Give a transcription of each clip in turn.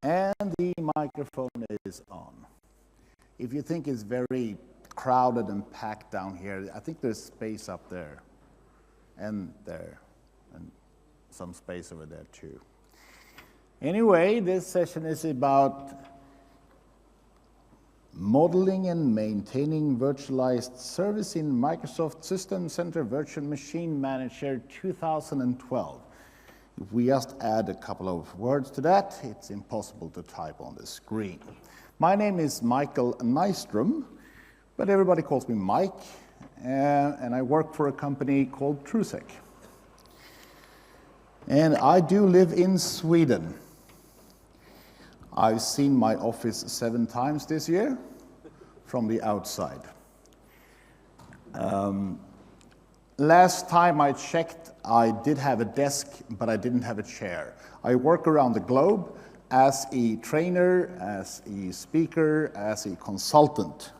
And the microphone is on. If you think it's very crowded and packed down here, I think there's space up there, and some space over there too. Anyway, this session is about modeling and maintaining virtualized service in Microsoft System Center Virtual Machine Manager 2012. If we just add a couple of words to that, it's impossible to type on the screen. My name is Michael Nystrom, but everybody calls me Mike, and I work for a company called Trusec. And I do live in Sweden. I've seen my office 7 times this year from the outside. Last time I checked, I did have a desk, but I didn't have a chair. I work around the globe as a trainer, as a speaker, as a consultant,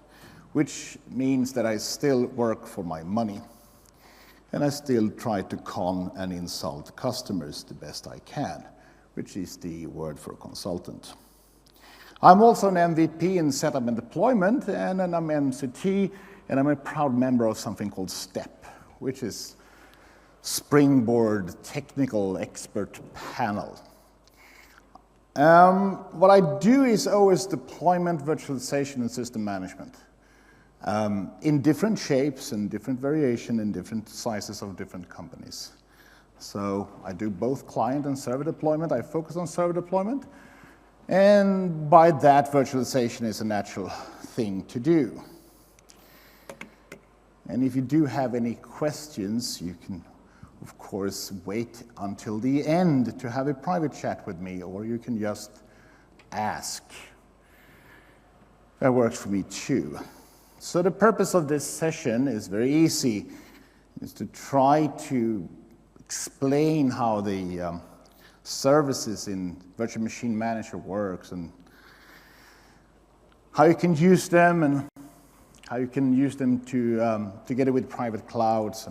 which means that I still work for my money. And I still try to con and insult customers the best I can, which is the word for consultant. I'm also an MVP in setup and deployment, and I'm MCT, and I'm a proud member of something called STEP, which is Springboard Technical Expert Panel. What I do is always deployment, virtualization, and system management. In different shapes and different variation in different sizes of different companies. So I do both client and server deployment. I focus on server deployment. And by that, virtualization is a natural thing to do. And if you do have any questions, you can, of course, wait until the end to have a private chat with me, or you can just ask. That works for me too. So the purpose of this session is very easy. It's to try to explain how the services in Virtual Machine Manager works and how you can use them and how you can use them together with private clouds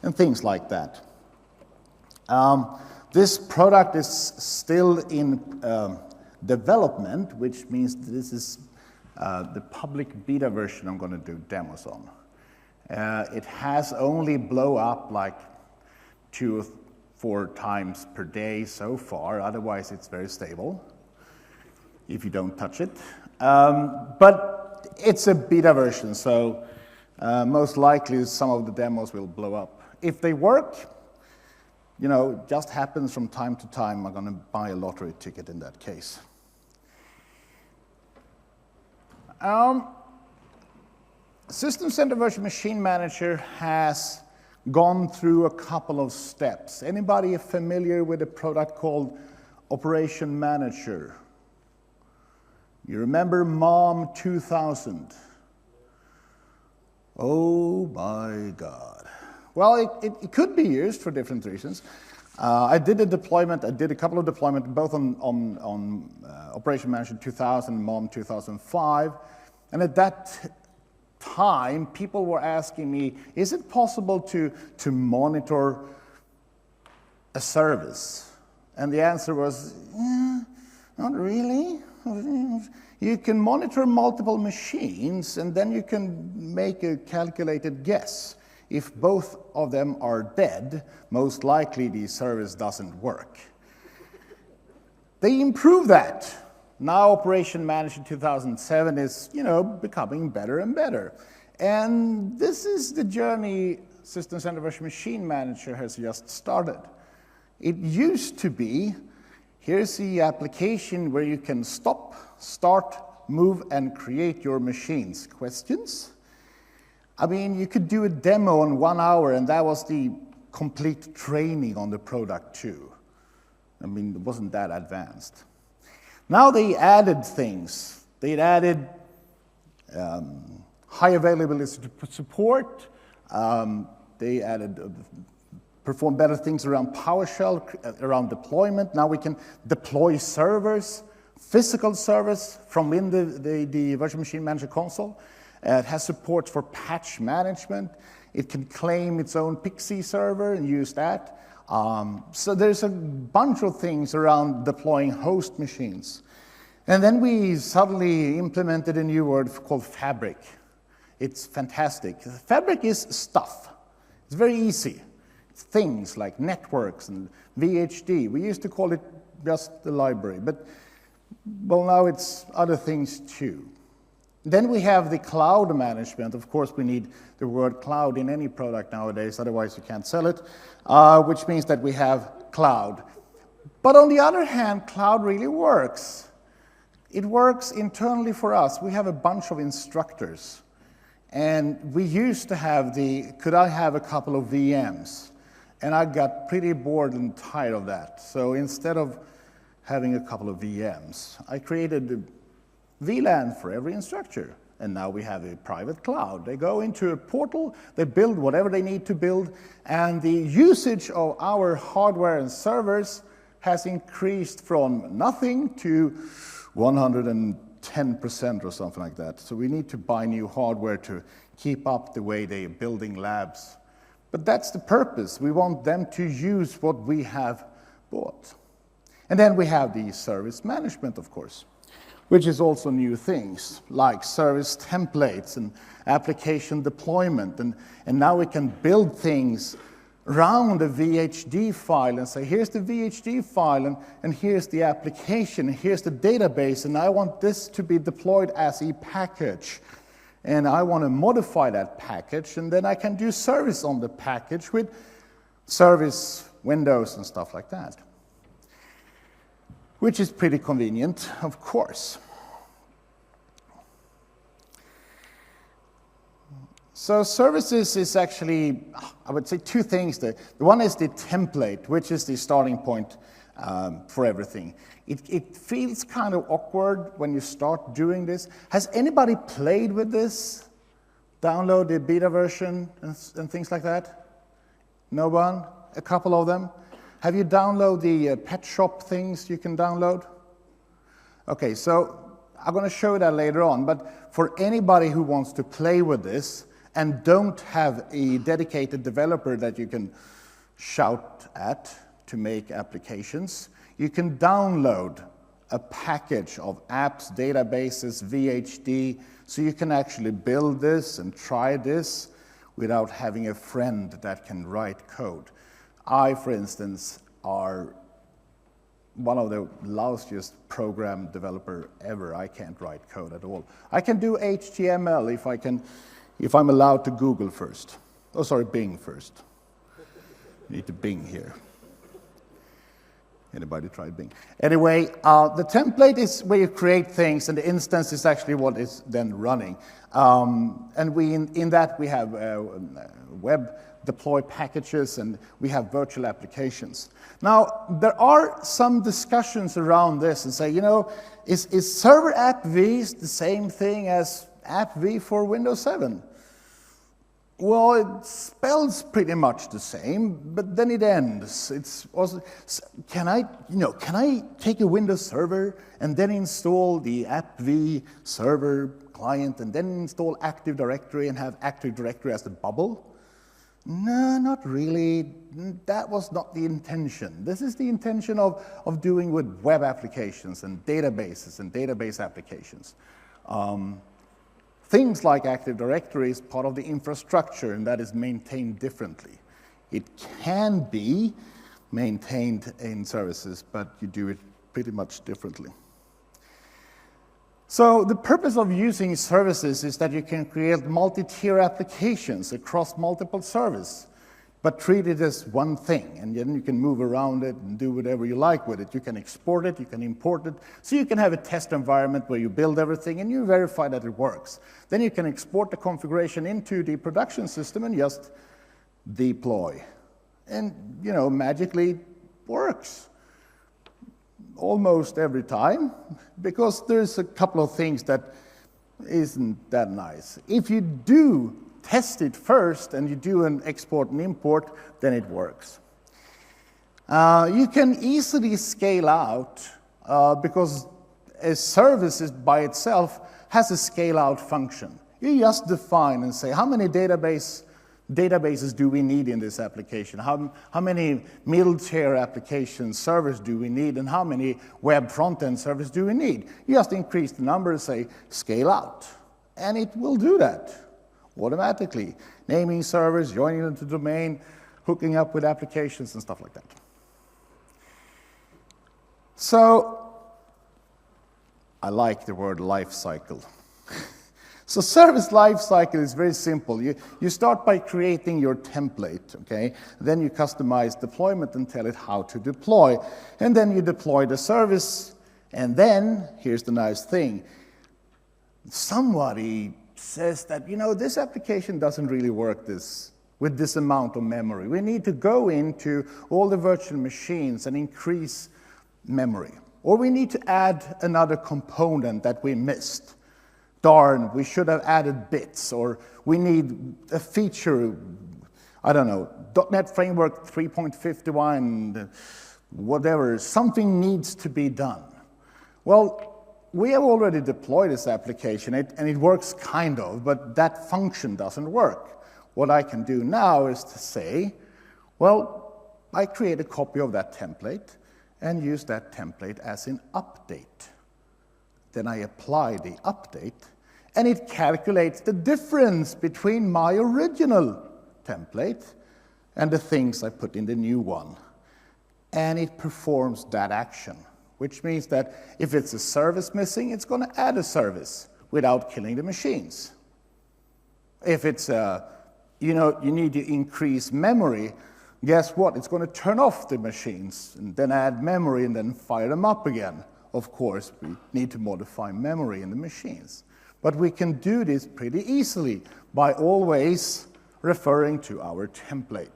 and things like that. This product is still in development, which means this is the public beta version I'm going to do demos on. It has only blown up like 2 or 4 times per day so far. Otherwise, it's very stable if you don't touch it. But it's a beta version, so most likely some of the demos will blow up. If they work, you know, it just happens from time to time. I'm going to buy a lottery ticket in that case. System Center Virtual Machine Manager has gone through a couple of steps. Anybody familiar with a product called Operation Manager? You remember MOM 2000? Oh my God. Well, it could be used for different reasons. I did a deployment, I did a couple of deployments both on Operation Manager 2000 and MOM 2005. And at that time, people were asking me, is it possible to monitor a service? And the answer was, not really. You can monitor multiple machines, and then you can make a calculated guess. If both of them are dead, most likely the service doesn't work. They improved that. Now Operation Manager 2007 is, becoming better and better. And this is the journey System Center Virtual Machine Manager has just started. It used to be, here's the application where you can stop, start, move, and create your machines. Questions? I mean, you could do a demo in 1 hour, and that was the complete training on the product too. I mean, it wasn't that advanced. Now they added things. They added high availability support. They added perform better things around PowerShell, around deployment. Now we can deploy servers, physical servers from within the Virtual Machine Manager console. It has support for patch management. It can claim its own Pixie server and use that. So there's a bunch of things around deploying host machines. And then we suddenly implemented a new word called Fabric. It's fantastic. Fabric is stuff. It's very easy. It's things like networks and VHD. We used to call it just the library, but well, now it's other things too. Then we have the cloud management. Of course, we need the word cloud in any product nowadays, otherwise you can't sell it, which means that we have cloud. But on the other hand, cloud really works. It works internally for us. We have a bunch of instructors. And we used to have could I have a couple of VMs? And I got pretty bored and tired of that. So instead of having a couple of VMs, I created VLAN for every instructor. And now we have a private cloud. They go into a portal, they build whatever they need to build, and the usage of our hardware and servers has increased from nothing to 110% or something like that. So we need to buy new hardware to keep up the way they're building labs. But that's the purpose. We want them to use what we have bought. And then we have the service management, of course, which is also new things like service templates and application deployment. And now we can build things around a VHD file and say, here's the VHD file, and here's the application, and here's the database, and I want this to be deployed as a package. And I want to modify that package, and then I can do service on the package with service windows and stuff like that, which is pretty convenient, of course. So services is actually, I would say, two things. The one is the template, which is the starting point for everything. It feels kind of awkward when you start doing this. Has anybody played with this? Download the beta version and things like that? No one? A couple of them? Have you downloaded the pet shop things you can download? Okay, so I'm going to show that later on. But for anybody who wants to play with this and don't have a dedicated developer that you can shout at to make applications, you can download a package of apps, databases, VHD, so you can actually build this and try this without having a friend that can write code. I, for instance, are one of the lousiest program developer ever. I can't write code at all. I can do HTML if I'm allowed to Google first. Oh, sorry, Bing first. Need to Bing here. Anybody tried Bing? Anyway, the template is where you create things, and the instance is actually what is then running. And in that we have web deploy packages, and we have virtual applications. Now, there are some discussions around this and say, you know, is server app V the same thing as app V for Windows 7? Well, it spells pretty much the same, but then it ends. It's also, can I take a Windows server and then install the app-v server client and then install Active Directory and have Active Directory as the bubble? No, not really. That was not the intention. This is the intention of doing with web applications and databases and database applications. Things like Active Directory is part of the infrastructure, and that is maintained differently. It can be maintained in services, but you do it pretty much differently. So the purpose of using services is that you can create multi-tier applications across multiple servers, but treat it as one thing, and then you can move around it and do whatever you like with it. You can export it, you can import it, so you can have a test environment where you build everything and you verify that it works. Then you can export the configuration into the production system and just deploy. And, you know, magically works almost every time, because there's a couple of things that isn't that nice. If you do test it first and you do an export and import, then it works. You can easily scale out because a service by itself has a scale out function. You just define and say how many database databases do we need in this application? How many middle-tier application servers do we need, and how many web front-end servers do we need? You just increase the number and say, scale out, and it will do that automatically. Naming servers, joining them to the domain, hooking up with applications and stuff like that. So, I like the word life cycle. So service life cycle is very simple. You start by creating your template, okay? Then you customize deployment and tell it how to deploy. And then you deploy the service. And then, here's the nice thing. Somebody says that, you know, this application doesn't really work with this amount of memory. We need to go into all the virtual machines and increase memory. Or we need to add another component that we missed. Darn, we should have added bits, or we need a feature, I don't know, .NET Framework 3.51, whatever, something needs to be done. Well, we have already deployed this application, and it works kind of, but that function doesn't work. What I can do now is to say, well, I create a copy of that template and use that template as an update. Then I apply the update, and it calculates the difference between my original template and the things I put in the new one. And it performs that action, which means that if it's a service missing, it's going to add a service without killing the machines. If it's, you need to increase memory, guess what? It's going to turn off the machines and then add memory and then fire them up again. Of course, we need to modify memory in the machines. But we can do this pretty easily by always referring to our template.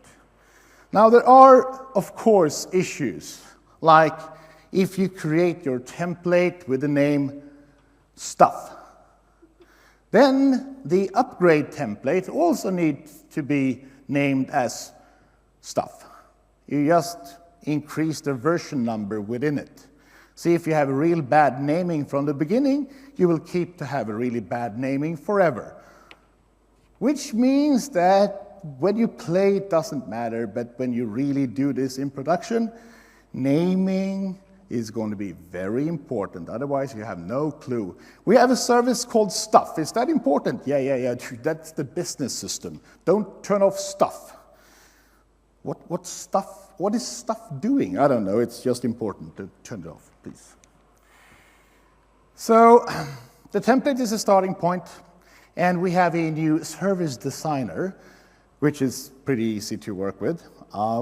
Now, there are, of course, issues, like if you create your template with the name stuff, then the upgrade template also needs to be named as stuff. You just increase the version number within it. See, if you have a real bad naming from the beginning, you will keep to have a really bad naming forever. Which means that when you play, it doesn't matter, but when you really do this in production, naming is going to be very important. Otherwise, you have no clue. We have a service called stuff. Is that important? Yeah. That's the business system. Don't turn off stuff. What stuff? What is stuff doing? I don't know. It's just important to turn it off, please. So the template is a starting point, and we have a new service designer, which is pretty easy to work with.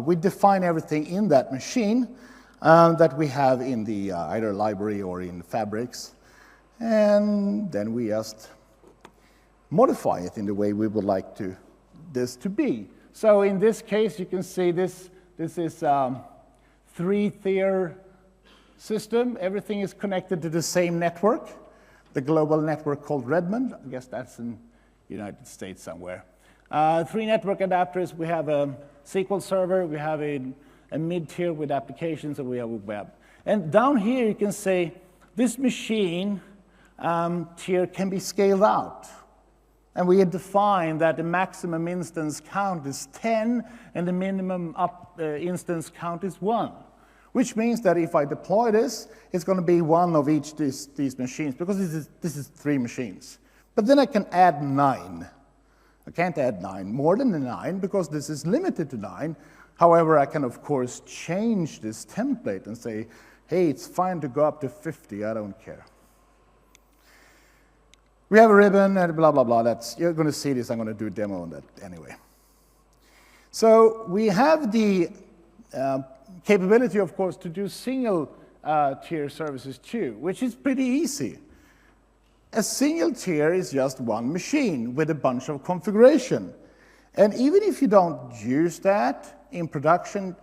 We define everything in that machine that we have in the either library or in fabrics, and then we just modify it in the way we would like this to be. So in this case, you can see this is three-tier system. Everything is connected to the same network, the global network called Redmond. I guess that's in the United States somewhere. 3 network adapters. We have a SQL server. We have a mid-tier with applications, and we have a web. And down here, you can say this machine tier can be scaled out. And we had defined that the maximum instance count is 10, and the minimum instance count is 1. Which means that if I deploy this, it's going to be one of each these machines, because this is 3 machines. But then I can add 9. I can't add 9, more than 9, because this is limited to 9. However, I can, of course, change this template and say, hey, it's fine to go up to 50, I don't care. We have a ribbon and blah, blah, blah. You're going to see this. I'm going to do a demo on that anyway. So we have the capability, of course, to do single-tier services too, which is pretty easy. A single tier is just one machine with a bunch of configuration. And even if you don't use that in production,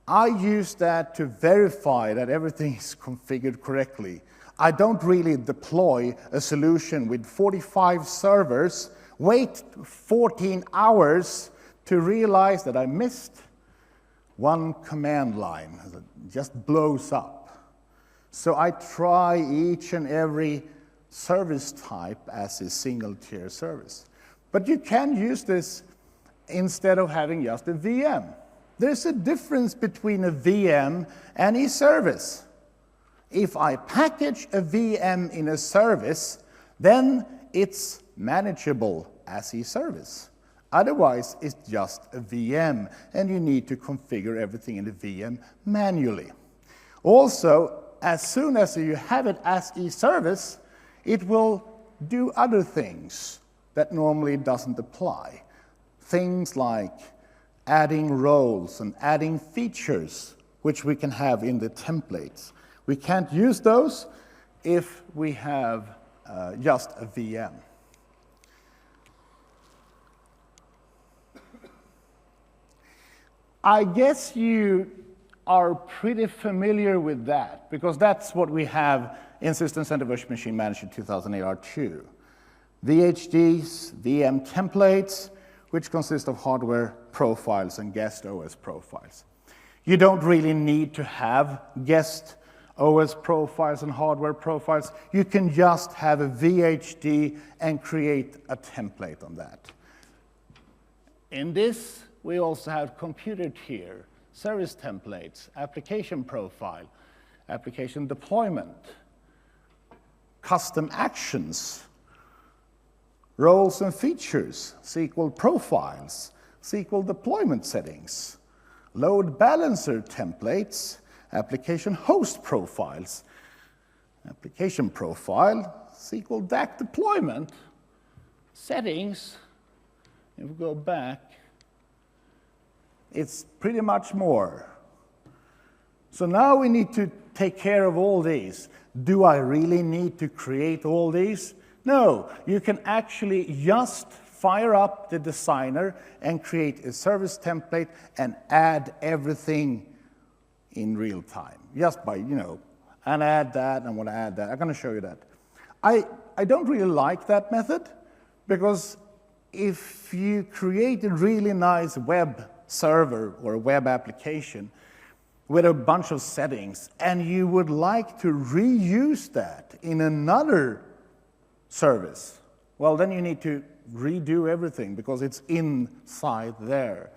I use that to verify that everything is configured correctly. I don't really deploy a solution with 45 servers, wait 14 hours to realize that I missed one command line. It just blows up. So I try each and every service type as a single-tier service. But you can use this instead of having just a VM. There's a difference between a VM and a service. If I package a VM in a service, then it's manageable as a service. Otherwise, it's just a VM, and you need to configure everything in the VM manually. Also, as soon as you have it as a service, it will do other things that normally doesn't apply. Things like adding roles and adding features, which we can have in the templates. We can't use those if we have just a VM. I guess you are pretty familiar with that, because that's what we have in System Center Virtual Machine Manager 2008 R2. VHDs, VM templates, which consist of hardware profiles and guest OS profiles. You don't really need to have guest OS profiles and hardware profiles. You can just have a VHD and create a template on that. In this, we also have computer tier, service templates, application profile, application deployment, custom actions, roles and features, SQL profiles, SQL deployment settings, load balancer templates, application host profiles, application profile, SQL DAC deployment, settings. If we go back, it's pretty much more. So now we need to take care of all these. Do I really need to create all these? No, you can actually just fire up the designer and create a service template and add everything in real time. Just by, and add that, and I want to add that. I'm going to show you that. I don't really like that method, because if you create a really nice web server or a web application with a bunch of settings, and you would like to reuse that in another service, well, then you need to redo everything because it's inside there.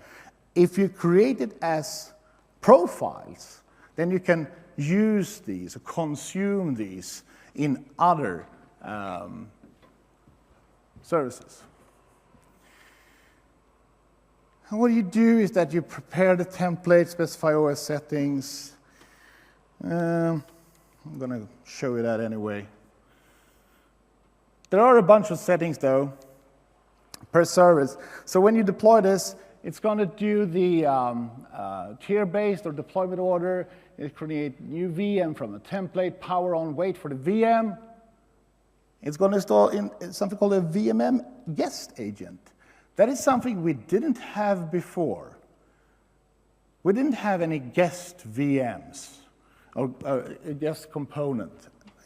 If you create it as profiles, then you can use these, consume these in other services. And what you do is that you prepare the template, specify OS settings. I'm going to show you that anyway. There are a bunch of settings, though, per service. So when you deploy this, it's going to do the tier-based or deployment order. It create new VM from a template, power on, wait for the VM. It's going to install in something called a VMM guest agent. That is something we didn't have before. We didn't have any guest VMs, or a guest component,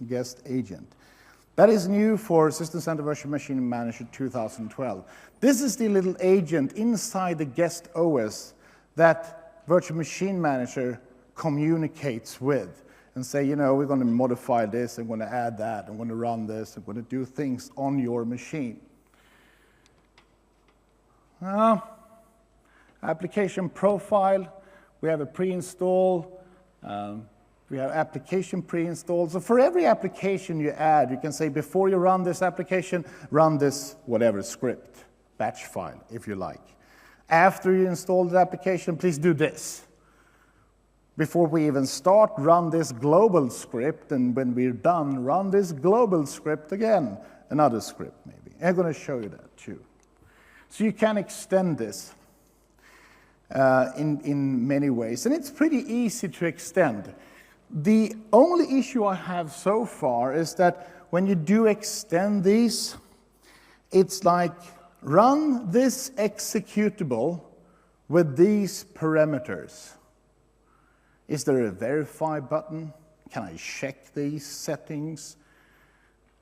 a guest agent. That is new for System Center Virtual Machine Manager 2012. This is the little agent inside the guest OS that Virtual Machine Manager communicates with and say, we're going to modify this, I'm going to add that, I'm going to run this, I'm going to do things on your machine. Application profile, we have a pre-install, we have application pre-installed. So for every application you add, you can say, before you run this application, run this whatever script, batch file, if you like. After you install the application, please do this. Before we even start, run this global script, and when we're done, run this global script again, another script maybe. I'm going to show you that too. So you can extend this in many ways, and it's pretty easy to extend. The only issue I have so far is that when you do extend these, it's like run this executable with these parameters. Is there a verify button? Can I check these settings?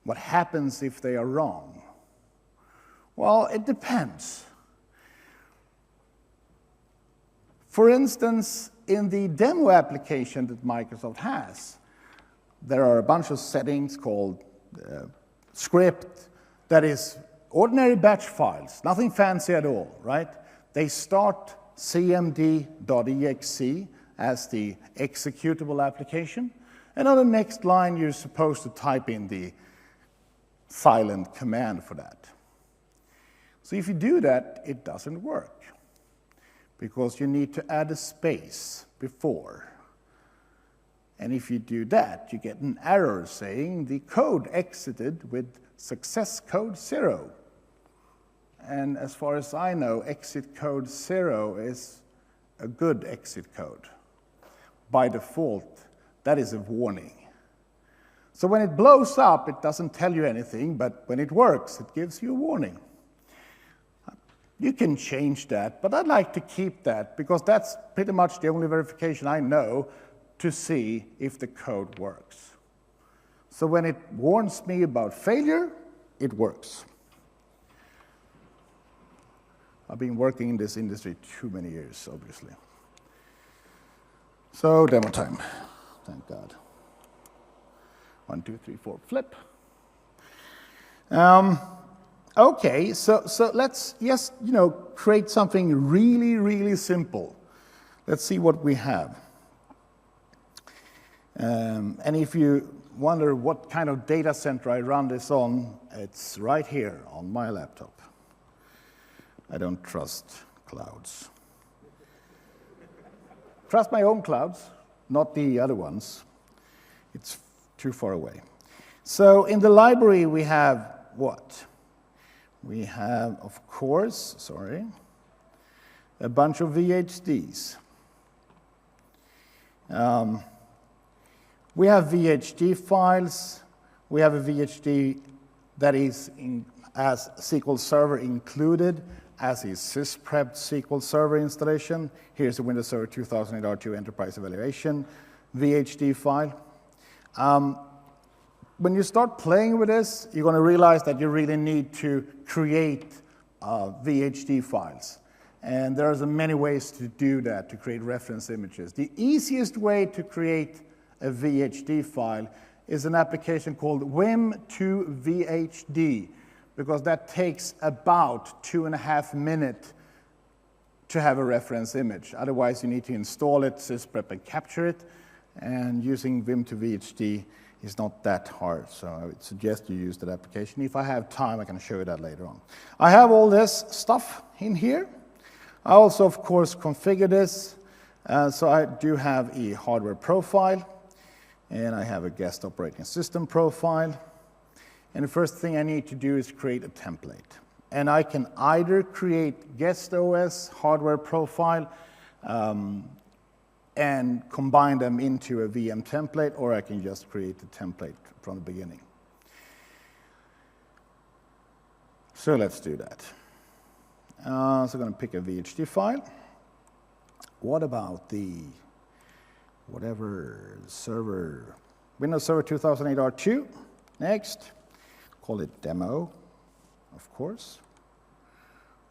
What happens if they are wrong? Well, it depends. For instance, in the demo application that Microsoft has, there are a bunch of settings called script that is ordinary batch files, nothing fancy at all, right? they start cmd.exe as the executable application, and on the next line you're supposed to type in the silent command for that. So if you do that, it doesn't work, because you need to add a space before. And if you do that, you get an error saying the code exited with success code 0. And as far as I know, exit code 0 is a good exit code. By default, that is a warning. So when it blows up, it doesn't tell you anything, but when it works, it gives you a warning. You can change that, but I'd like to keep that, because that's pretty much the only verification I know to see if the code works. So when it warns me about failure, it works. I've been working in this industry too many years, obviously. So demo time, thank God. 1, 2, 3, 4, flip. Okay, so let's just create something really, really simple. Let's see what we have. And if you wonder what kind of data center I run this on, it's right here on my laptop. I don't trust clouds. Trust my own clouds, not the other ones. It's too far away. So in the library we have what? We have, of course, a bunch of VHDs. We have VHD files. We have a VHD that is as SQL Server included, as is sysprepped SQL Server installation. Here's the Windows Server 2008 R2 Enterprise Evaluation VHD file. When you start playing with this, you're going to realize that you really need to create VHD files. And there's many ways to do that, to create reference images. The easiest way to create a VHD file is an application called Vim2VHD, because that takes about 2.5 minutes to have a reference image. Otherwise, you need to install it, sysprep, and capture it. And using Vim2VHD is not that hard, so I would suggest you use that application. If I have time, I can show you that later on. I have all this stuff in here. I also, of course, configure this. So I do have a hardware profile, and I have a guest operating system profile. And the first thing I need to do is create a template. And I can either create guest OS hardware profile and combine them into a VM template, or I can just create the template from the beginning. So let's do that. So I'm going to pick a VHD file. What about the server, Windows Server 2008 R2? Next. Call it demo, of course.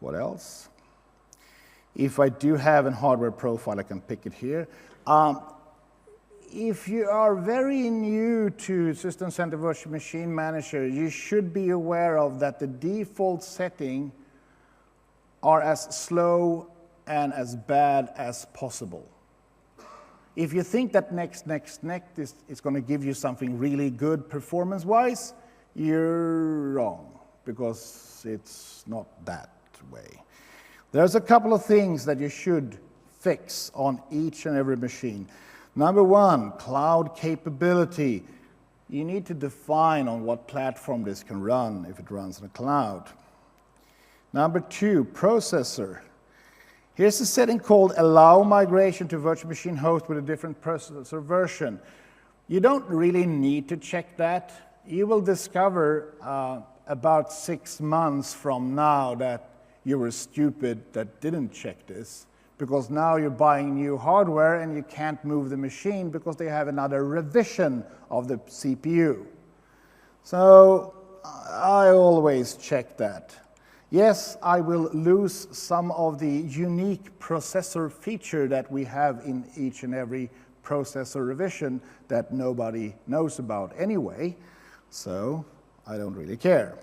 What else? If I do have a hardware profile, I can pick it here. If you are very new to System Center Virtual Machine Manager, you should be aware of that the default setting are as slow and as bad as possible. If you think that next is going to give you something really good performance-wise, you're wrong, because it's not that way. There's a couple of things that you should fix on each and every machine. Number one, cloud capability. You need to define on what platform this can run if it runs in the cloud. Number two, processor. Here's a setting called Allow Migration to Virtual Machine Host with a different processor version. You don't really need to check that. You will discover about 6 months from now that you were stupid that didn't check this, because now you're buying new hardware and you can't move the machine because they have another revision of the CPU. So I always check that. Yes, I will lose some of the unique processor feature that we have in each and every processor revision that nobody knows about anyway, so I don't really care.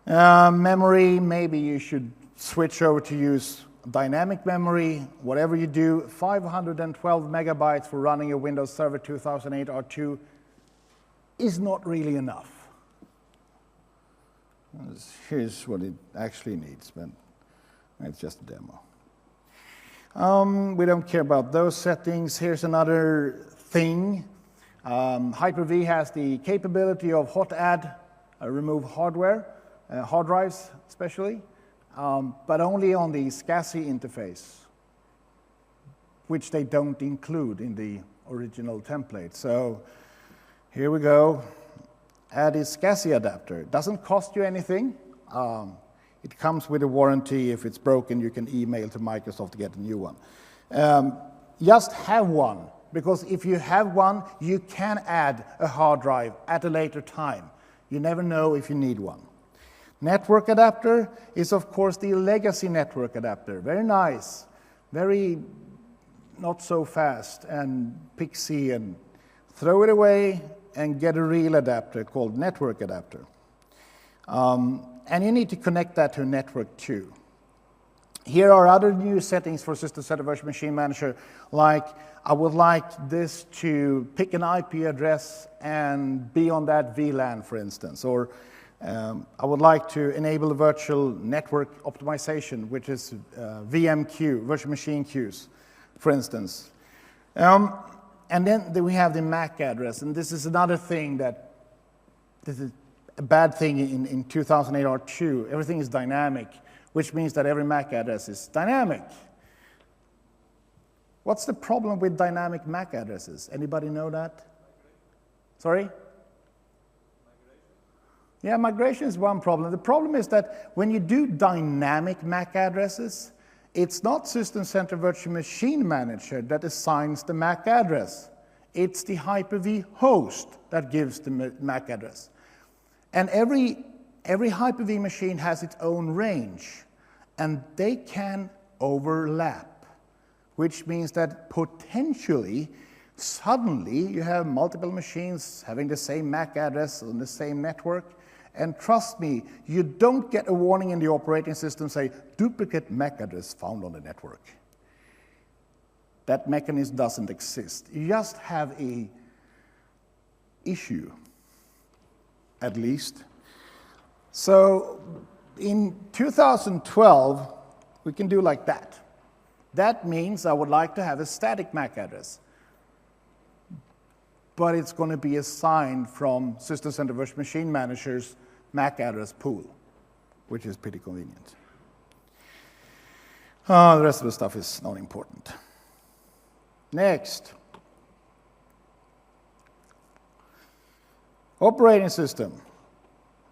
Memory, maybe you should switch over to use dynamic memory, whatever you do, 512 megabytes for running a Windows Server 2008 R2 is not really enough. Here's what it actually needs, but it's just a demo. We don't care about those settings. Here's another thing. Hyper-V has the capability of hot add, remove hardware, hard drives especially, but only on the SCSI interface, which they don't include in the original template. So here we go. Add a SCSI adapter. It doesn't cost you anything. It comes with a warranty. If it's broken, you can email to Microsoft to get a new one. Just have one, because if you have one, you can add a hard drive at a later time. You never know if you need one. Network adapter is, of course, the legacy network adapter. Very nice, very not so fast, and pixie, and throw it away and get a real adapter called network adapter. And you need to connect that to a network too. Here are other new settings for System Center Virtual Machine Manager, like I would like this to pick an IP address and be on that VLAN, for instance, or I would like to enable virtual network optimization, which is VMQ, virtual machine queues, for instance. And then we have the MAC address, and this is another thing that, this is a bad thing in 2008 R2. Everything is dynamic, which means that every MAC address is dynamic. What's the problem with dynamic MAC addresses? Anybody know that? Sorry? Yeah, migration is one problem. The problem is that when you do dynamic MAC addresses, it's not System Center Virtual Machine Manager that assigns the MAC address. It's the Hyper-V host that gives the MAC address. And every Hyper-V machine has its own range, and they can overlap, which means that potentially, suddenly, you have multiple machines having the same MAC address on the same network. And trust me, you don't get a warning in the operating system say, duplicate MAC address found on the network. That mechanism doesn't exist. You just have an issue, at least. So in 2012, we can do like that. That means I would like to have a static MAC address, but it's going to be assigned from System Center Virtual Machine Manager's MAC address pool, which is pretty convenient. The rest of the stuff is not important. Next. Operating system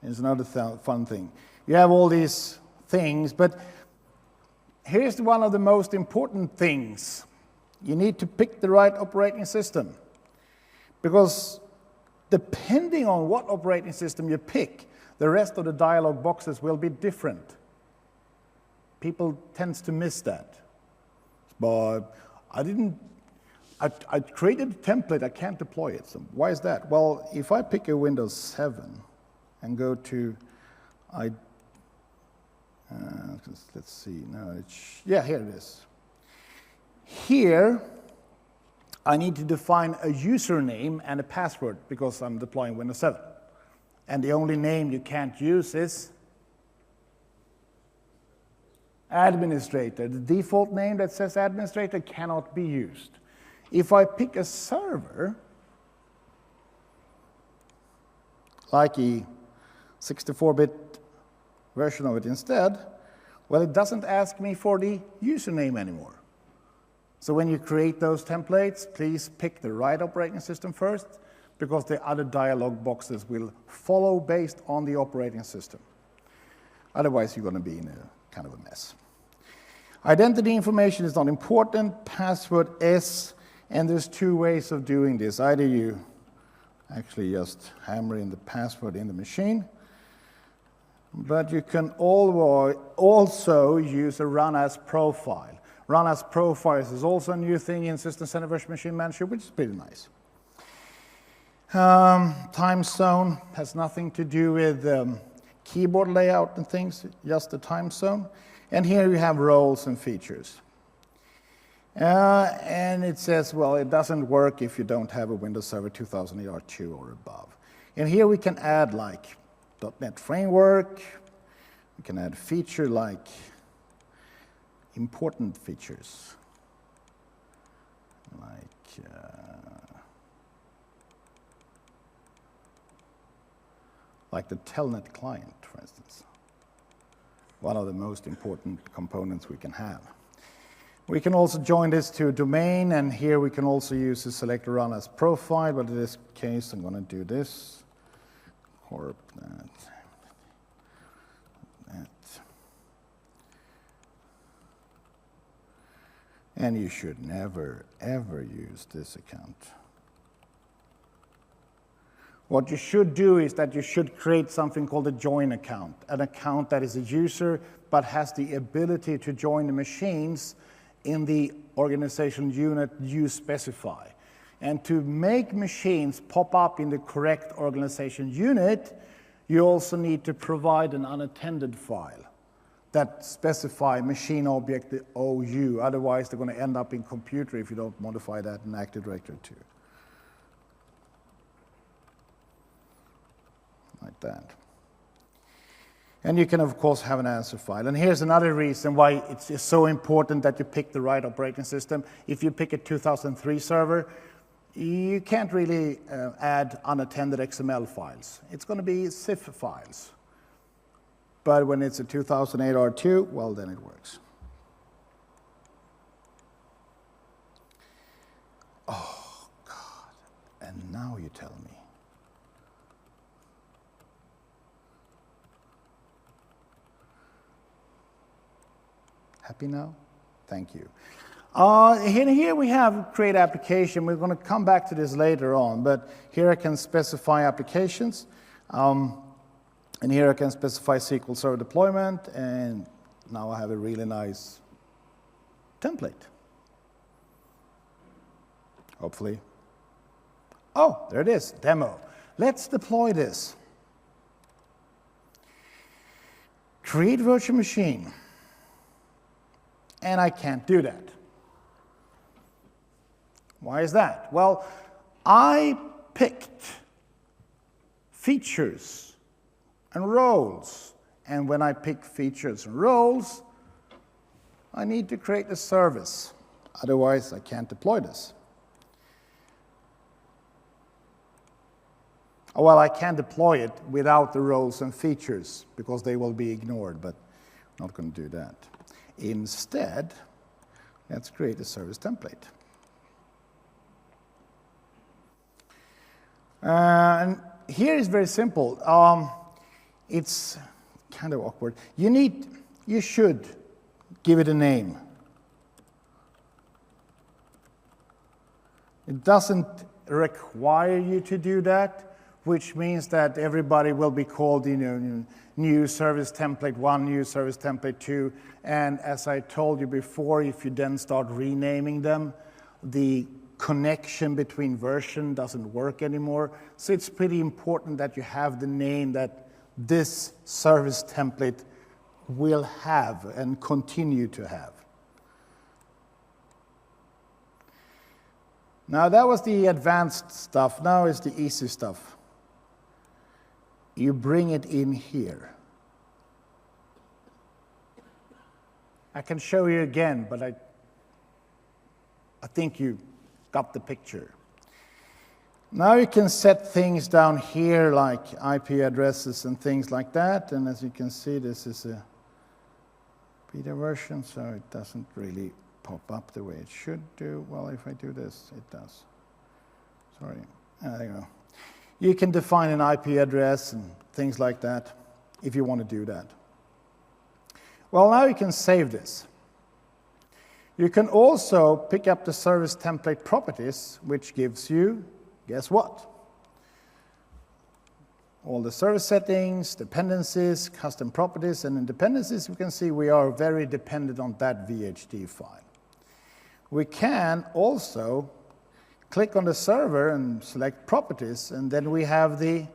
is another fun thing. You have all these things, but here's one of the most important things. You need to pick the right operating system, because depending on what operating system you pick, the rest of the dialog boxes will be different. People tend to miss that. But I created a template, I can't deploy it. So why is that? Well, if I pick a Windows 7 and go to, let's see, no, yeah, here it is. Here, I need to define a username and a password because I'm deploying Windows 7. And the only name you can't use is administrator. The default name that says administrator cannot be used. If I pick a server, like a 64-bit version of it instead, well, it doesn't ask me for the username anymore. So when you create those templates, please pick the right operating system first, because the other dialog boxes will follow based on the operating system. Otherwise, you're going to be in a kind of a mess. Identity information is not important. Password is, and there's two ways of doing this. Either you actually just hammer in the password in the machine, but you can also use a run as profile. Run as profiles is also a new thing in System Center Virtual Machine Manager, which is pretty nice. Time zone has nothing to do with keyboard layout and things, just the time zone. And here you have roles and features. And it says, well, it doesn't work if you don't have a Windows Server 2008 R2 or above. And here we can add like .NET Framework. We can add feature like important features. Like the Telnet client, for instance. One of the most important components we can have. We can also join this to a domain, and here we can also use the select run as profile, but in this case I'm going to do this. Corp that. And you should never, ever use this account. What you should do is that you should create something called a join account, an account that is a user but has the ability to join the machines in the organization unit you specify. And to make machines pop up in the correct organization unit, you also need to provide an unattended file that specify machine object OU. Otherwise, they're going to end up in computer if you don't modify that in Active Directory too. Like that. And you can, of course, have an answer file. And here's another reason why it's so important that you pick the right operating system. If you pick a 2003 server, you can't really add unattended XML files. It's going to be CIF files. But when it's a 2008 R2, well, then it works. Oh, God. And now you tell me. Happy now? Thank you. Here we have create application. We're going to come back to this later on, but here I can specify applications. And here I can specify SQL Server deployment, and now I have a really nice template. Hopefully. Oh, there it is, demo. Let's deploy this. Create virtual machine. And I can't do that. Why is that? Well, I picked features and roles. And when I pick features and roles, I need to create a service. Otherwise, I can't deploy this. Oh, well, I can deploy it without the roles and features because they will be ignored, but I'm not going to do that. Instead, let's create a service template. And here is very simple. It's kind of awkward. You should give it a name. It doesn't require you to do that, which means that everybody will be called, new service template 1, new service template 2. And as I told you before, if you then start renaming them, the connection between version doesn't work anymore. So it's pretty important that you have the name that this service template will have and continue to have. Now that was the advanced stuff. Now is the easy stuff. You bring it in here. I can show you again, but I think you got the picture. Now you can set things down here like IP addresses and things like that. And as you can see, this is a beta version, so it doesn't really pop up the way it should do. Well, if I do this, it does. Sorry. There you go. You can define an IP address and things like that if you want to do that. Well, now you can save this. You can also pick up the service template properties, which gives you, guess what? All the service settings, dependencies, custom properties, and in dependencies, you can see we are very dependent on that VHD file. We can also click on the server and select properties, and then we have the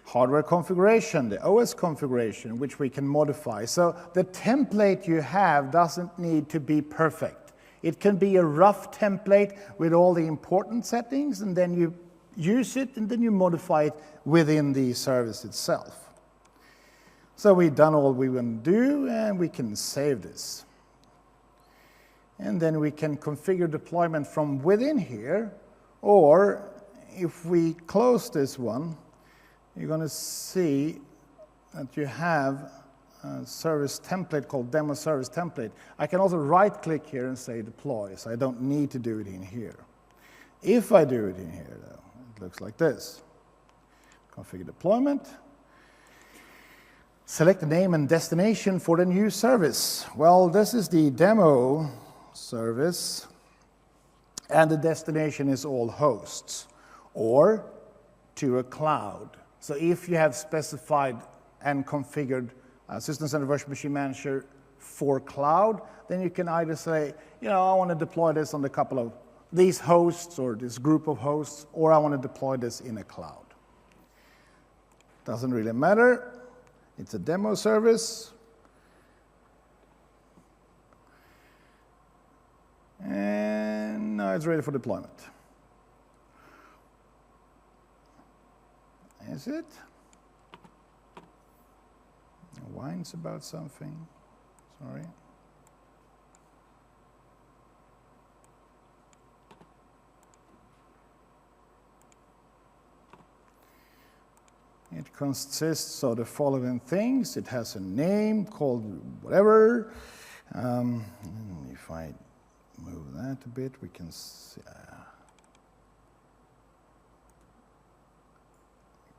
hardware configuration, the OS configuration, which we can modify. So the template you have doesn't need to be perfect. It can be a rough template with all the important settings, and then you use it, and then you modify it within the service itself. So we've done all we want to do, and we can save this. And then we can configure deployment from within here, or if we close this one, you're going to see that you have a service template called demo service template. I can also right-click here and say deploy, so I don't need to do it in here. If I do it in here, though, it looks like this. Configure deployment. Select the name and destination for the new service. Well, this is the demo service, and the destination is all hosts, or to a cloud. So if you have specified and configured System Center Virtual Machine Manager for cloud, then you can either say, you know, I want to deploy this on a couple of these hosts or this group of hosts, or I want to deploy this in a cloud. Doesn't really matter. It's a demo service. And now it's ready for deployment. Is it? It whines about something. Sorry. It consists of the following things. It has a name called whatever. If I move that a bit, we can see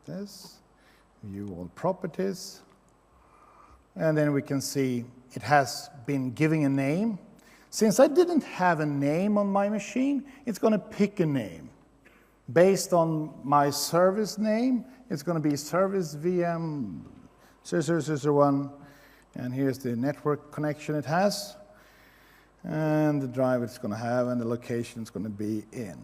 this. View all properties. And then we can see it has been given a name. Since I didn't have a name on my machine, it's going to pick a name. Based on my service name, it's going to be service VM 0001, and here's the network connection it has, and the drive it's going to have, and the location it's going to be in.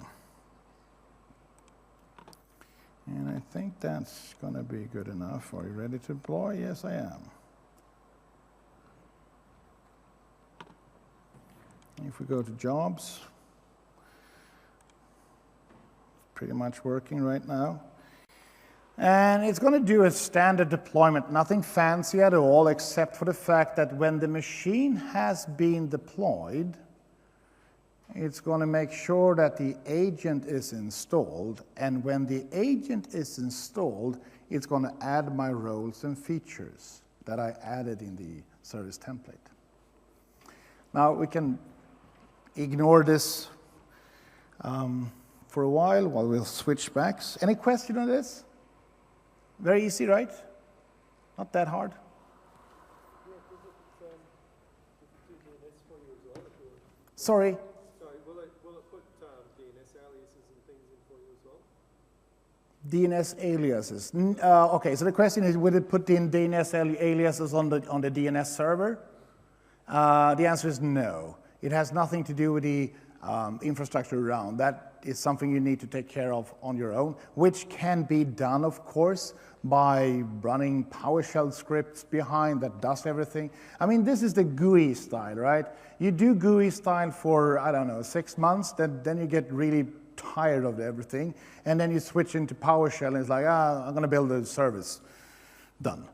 And I think that's going to be good enough. Are you ready to deploy? Yes, I am. If we go to jobs, pretty much working right now. And it's going to do a standard deployment, nothing fancy at all, except for the fact that when the machine has been deployed, it's going to make sure that the agent is installed. And when the agent is installed, it's going to add my roles and features that I added in the service template. Now, we can ignore this for a while we'll switch back. Any question on this? Very easy, right? Not that hard. Yeah, does it do DNS for you as well? Sorry? Sorry, will it put DNS aliases and things in for you as well? DNS aliases. Okay, so the question is, will it put in DNS aliases on the DNS server? The answer is no. It has nothing to do with the infrastructure around. That is something you need to take care of on your own, which can be done, of course, by running PowerShell scripts behind that does everything. I mean, this is the GUI style, right? You do GUI style for, I don't know, 6 months, then you get really tired of everything, and then you switch into PowerShell, and it's like, I'm going to build a service. Done.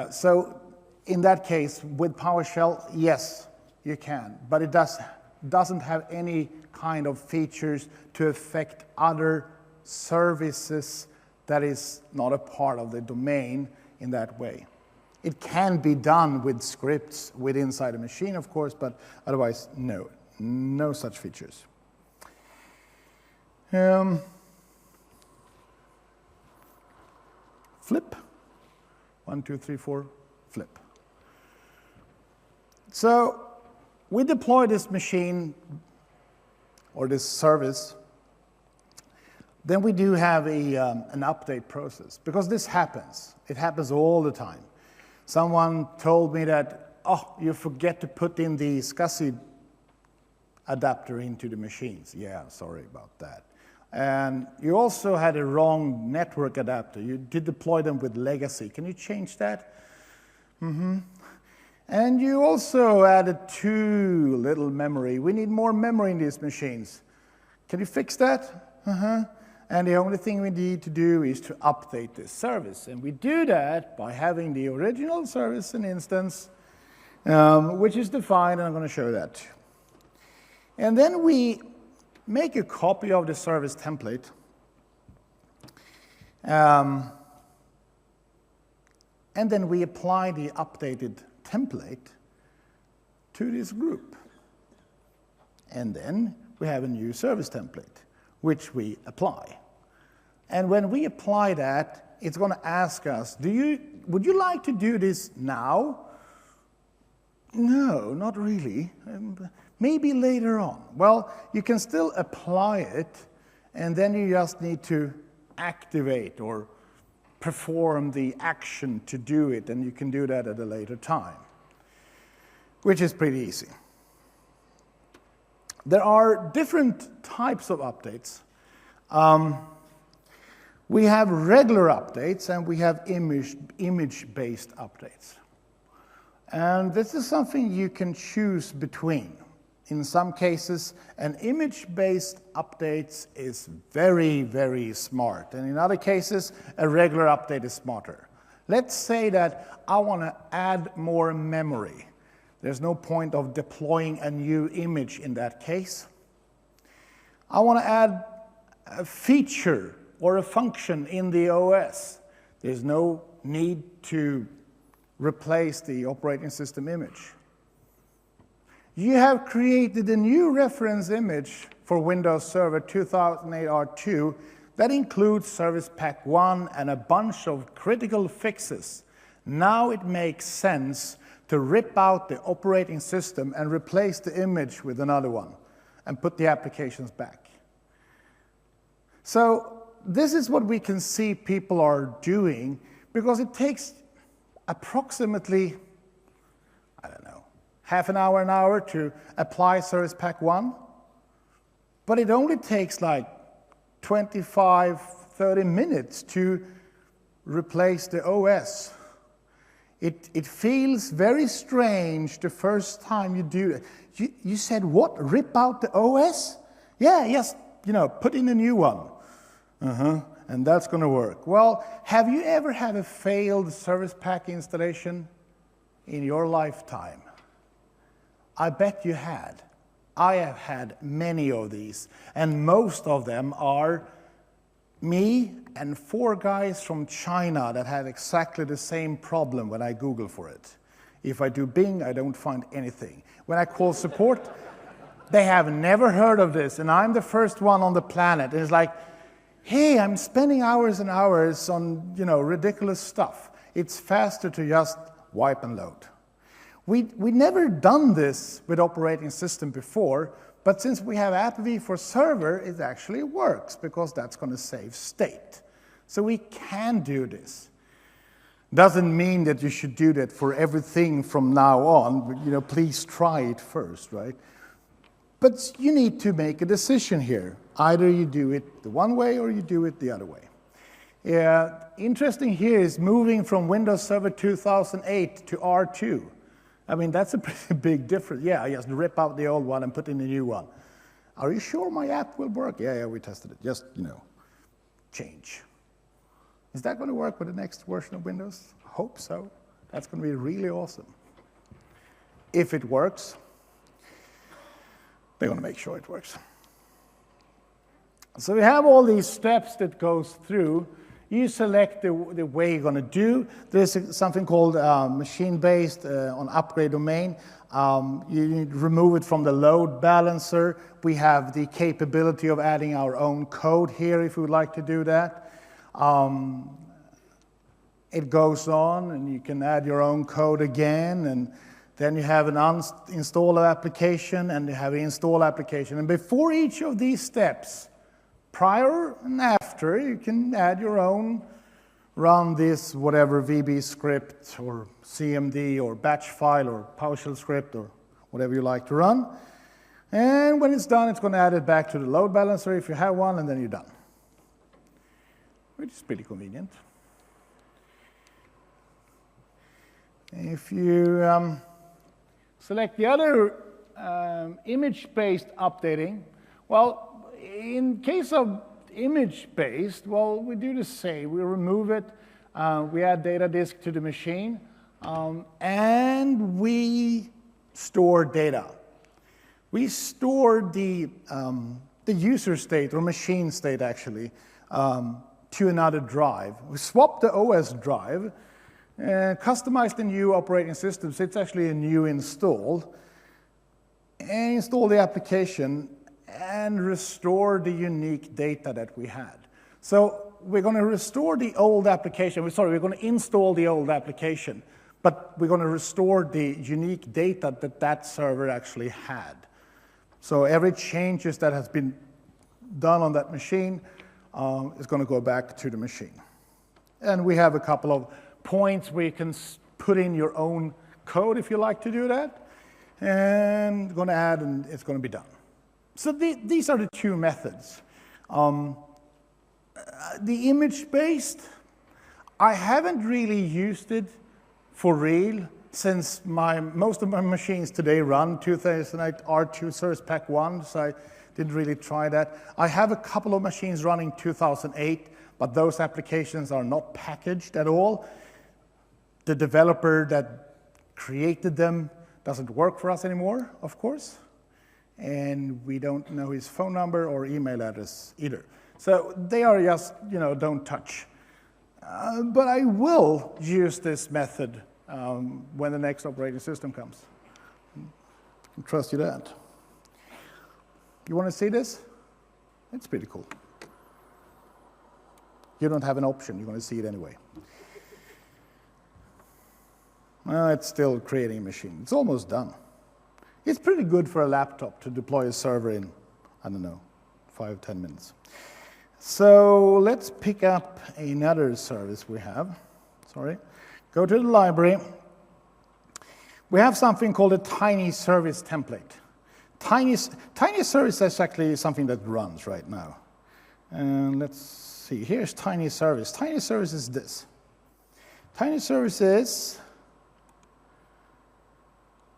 So in that case, with PowerShell, yes, you can, but it doesn't have any kind of features to affect other services that is not a part of the domain in that way. It can be done with scripts inside a machine, of course, but otherwise, no such features. Flip. 1, 2, 3, 4, flip. So we deploy this machine or this service. Then we do have an update process, because this happens. It happens all the time. Someone told me that, you forget to put in the SCSI adapter into the machines. Yeah, sorry about that. And you also had a wrong network adapter. You did deploy them with legacy. Can you change that? And you also added too little memory. We need more memory in these machines. Can you fix that? And the only thing we need to do is to update this service. And we do that by having the original service and instance, which is defined, and I'm going to show that. And then we make a copy of the service template. And then we apply the updated template to this group. And then we have a new service template, which we apply. And when we apply that, it's going to ask us, would you like to do this now? No, not really. Maybe later on. Well, you can still apply it, and then you just need to activate or perform the action to do it, and you can do that at a later time, which is pretty easy. There are different types of updates. We have regular updates, and we have image-based updates. And this is something you can choose between. In some cases, an image-based update is very, very smart. And in other cases, a regular update is smarter. Let's say that I want to add more memory. There's no point of deploying a new image in that case. I want to add a feature or a function in the OS. There's no need to replace the operating system image. You have created a new reference image for Windows Server 2008 R2 that includes Service Pack 1 and a bunch of critical fixes. Now it makes sense to rip out the operating system and replace the image with another one and put the applications back. So this is what we can see people are doing, because it takes approximately, I don't know, half an hour to apply Service Pack 1, but it only takes like 25, 30 minutes to replace the OS. It feels very strange the first time you do it. You said, what, rip out the OS? Yeah, yes, put in a new one. And that's going to work. Well, have you ever had a failed Service Pack installation in your lifetime? I bet you had. I have had many of these, and most of them are me and 4 guys from China that had exactly the same problem when I Google for it. If I do Bing, I don't find anything. When I call support, they have never heard of this, and I'm the first one on the planet. And it's like, hey, I'm spending hours and hours on, ridiculous stuff. It's faster to just wipe and load. We never done this with operating system before, but since we have AppV for server, it actually works, because that's going to save state. So we can do this. Doesn't mean that you should do that for everything from now on. Please try it first, right? But you need to make a decision here. Either you do it the one way or you do it the other way. Interesting here is moving from Windows Server 2008 to R2. I mean, that's a pretty big difference. Yeah, I just rip out the old one and put in the new one. Are you sure my app will work? Yeah, we tested it. Just, change. Is that going to work with the next version of Windows? Hope so. That's going to be really awesome. If it works, they're going to make sure it works. So we have all these steps that goes through. You select the way you're going to do. There's something called machine-based on upgrade domain. You need to remove it from the load balancer. We have the capability of adding our own code here if we would like to do that. It goes on, and you can add your own code again, and then you have an uninstall application, and you have an install application. And before each of these steps, prior and after, you can add your own, run this whatever VB script or CMD or batch file or PowerShell script or whatever you like to run. And when it's done, it's going to add it back to the load balancer if you have one, and then you're done, which is pretty convenient. If you select the other image-based updating, well, in case of image-based, well, we do the same. We remove it, we add data disk to the machine, and we store data. We store the user state, or machine state actually, to another drive. We swap the OS drive, customize the new operating system, so it's actually a new install, and install the application and restore the unique data that we had. So we're going to restore the old application. We're going to install the old application, but we're going to restore the unique data that that server actually had. So every changes that has been done on that machine is going to go back to the machine. And we have a couple of points where you can put in your own code if you like to do that. And going to add, and it's going to be done. So these are the two methods. The image-based, I haven't really used it for real since most of my machines today run 2008 R2 Service Pack 1, so I didn't really try that. I have a couple of machines running 2008, but those applications are not packaged at all. The developer that created them doesn't work for us anymore, of course, and we don't know his phone number or email address either. So they are just, don't touch. But I will use this method when the next operating system comes. I can trust you that. You want to see this? It's pretty cool. You don't have an option. You're going to see it anyway. It's still creating a machine. It's almost done. It's pretty good for a laptop to deploy a server in, 5-10 minutes. So let's pick up another service we have. Go to the library. We have something called a tiny service template. Tiny service is actually something that runs right now. And let's see, here's tiny service. Tiny service is this. Tiny service is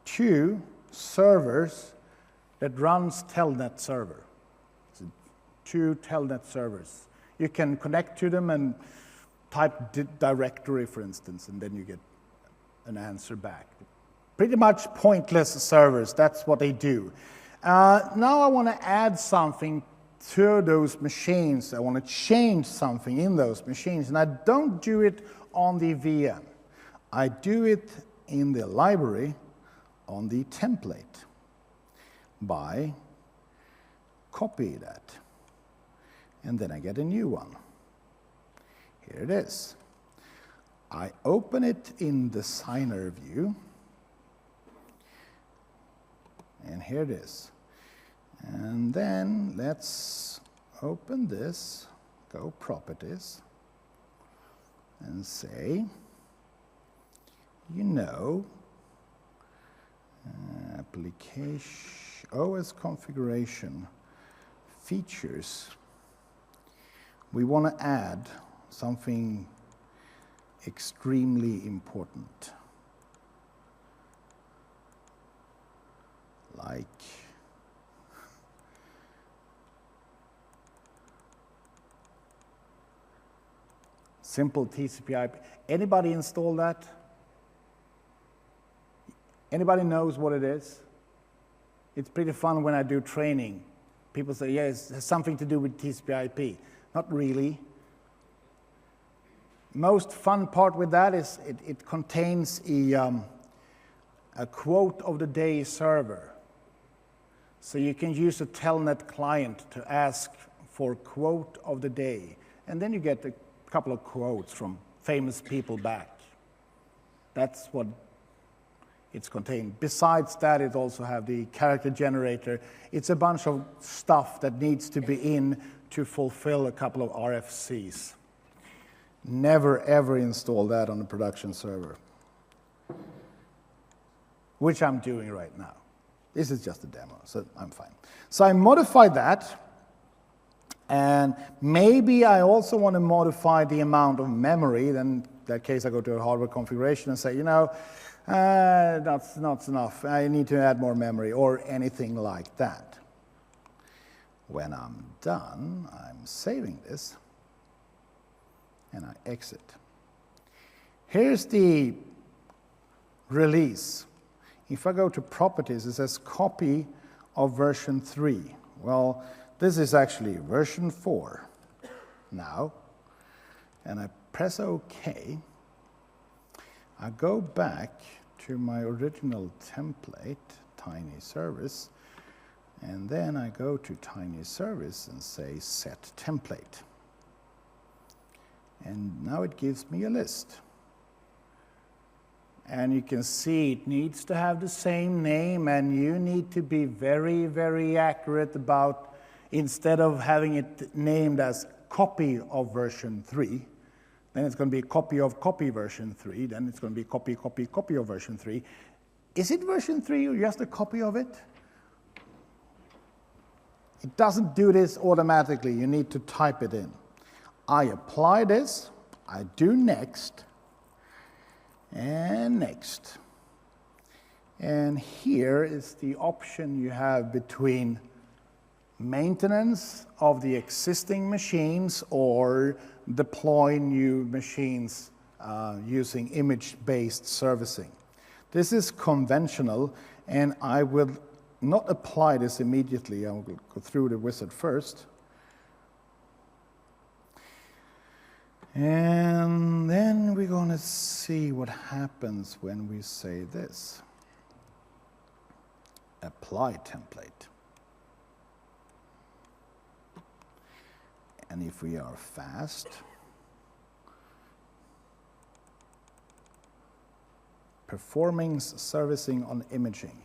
2 servers that runs telnet server. So 2 telnet servers. You can connect to them and type directory, for instance, and then you get an answer back. Pretty much pointless servers, that's what they do. Now I want to add something to those machines. I want to change something in those machines, and I don't do it on the VM. I do it in the library on the template by copy that, and then I get a new one. Here it is. I open it in designer view, and here it is. And then let's open this, go properties, and say, application, OS configuration, features. We want to add something extremely important, like simple TCP/IP. Anybody install that? Anybody knows what it is? It's pretty fun when I do training. People say, yeah, it has something to do with TCP/IP. Not really. Most fun part with that is it contains a quote of the day server. So you can use a telnet client to ask for quote of the day. And then you get a couple of quotes from famous people back. That's what it's contained. Besides that, it also have the character generator. It's a bunch of stuff that needs to be in to fulfill a couple of RFCs. Never, ever install that on a production server, which I'm doing right now. This is just a demo, so I'm fine. So I modified that, and maybe I also want to modify the amount of memory. Then in that case, I go to a hardware configuration and say, that's not enough. I need to add more memory, or anything like that. When I'm done, I'm saving this, and I exit. Here's the release. If I go to properties, it says copy of version 3. Well, this is actually version 4 now, and I press OK. I go back to my original template, tiny service, and then I go to tiny service and say set template. And now it gives me a list. And you can see it needs to have the same name, and you need to be very, very accurate about, instead of having it named as copy of version 3, then it's going to be copy of copy version 3, then it's going to be copy, copy, copy of version 3. Is it version 3 or just a copy of it? It doesn't do this automatically. You need to type it in. I apply this, I do next, and next. And here is the option you have between maintenance of the existing machines or deploy new machines using image-based servicing. This is conventional, and I will not apply this immediately. I will go through the wizard first. And then we're going to see what happens when we say this. Apply template. And if we are fast, performing servicing on imaging.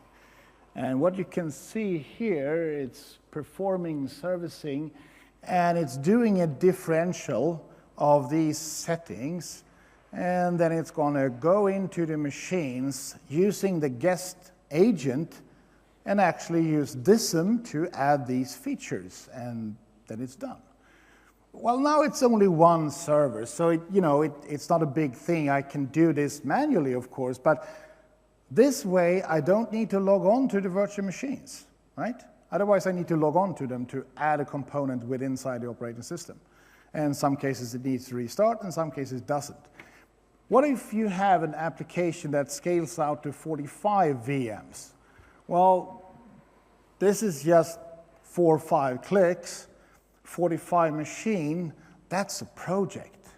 And what you can see here, it's performing servicing, and it's doing a differential of these settings, and then it's going to go into the machines using the guest agent and actually use DISM to add these features, and then it's done. Well, now it's only one server, so it's not a big thing. I can do this manually, of course, but this way I don't need to log on to the virtual machines, right? Otherwise, I need to log on to them to add a component inside the operating system. And in some cases, it needs to restart, in some cases, it doesn't. What if you have an application that scales out to 45 VMs? Well, this is just 4 or 5 clicks, 45 machine, that's a project.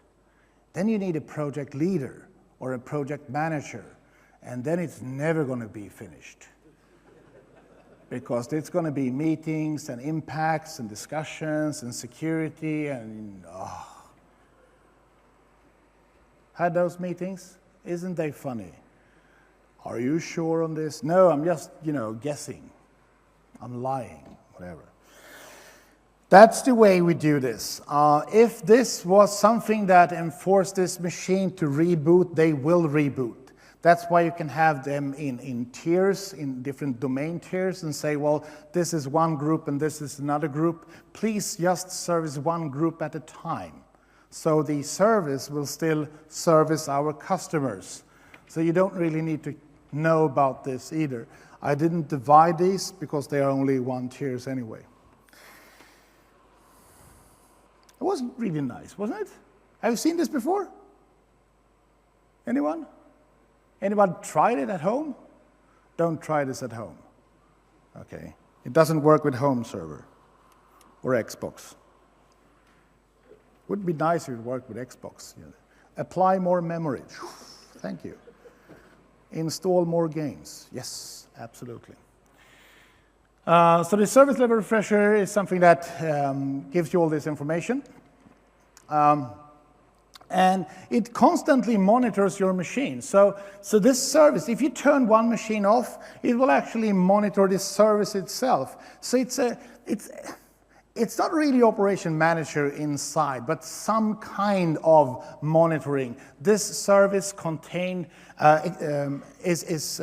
Then you need a project leader or a project manager, and then it's never going to be finished. Because it's going to be meetings and impacts and discussions and security and Had those meetings? Isn't they funny? Are you sure on this? No, I'm just, guessing. I'm lying, whatever. That's the way we do this. If this was something that enforced this machine to reboot, they will reboot. That's why you can have them in tiers, in different domain tiers, and say, well, this is one group and this is another group. Please just service one group at a time. So the service will still service our customers. So you don't really need to know about this either. I didn't divide these because they are only one tiers anyway. It was really nice, wasn't it? Have you seen this before? Anyone? Anyone tried it at home? Don't try this at home. Okay. It doesn't work with home server or Xbox. Would be nice if it worked with Xbox. Apply more memory. Thank you. Install more games. Yes, absolutely. So the service level refresher is something that gives you all this information. And it constantly monitors your machine. So this service, if you turn one machine off, it will actually monitor the service itself. So it's not really Operation Manager inside, but some kind of monitoring. This service contained is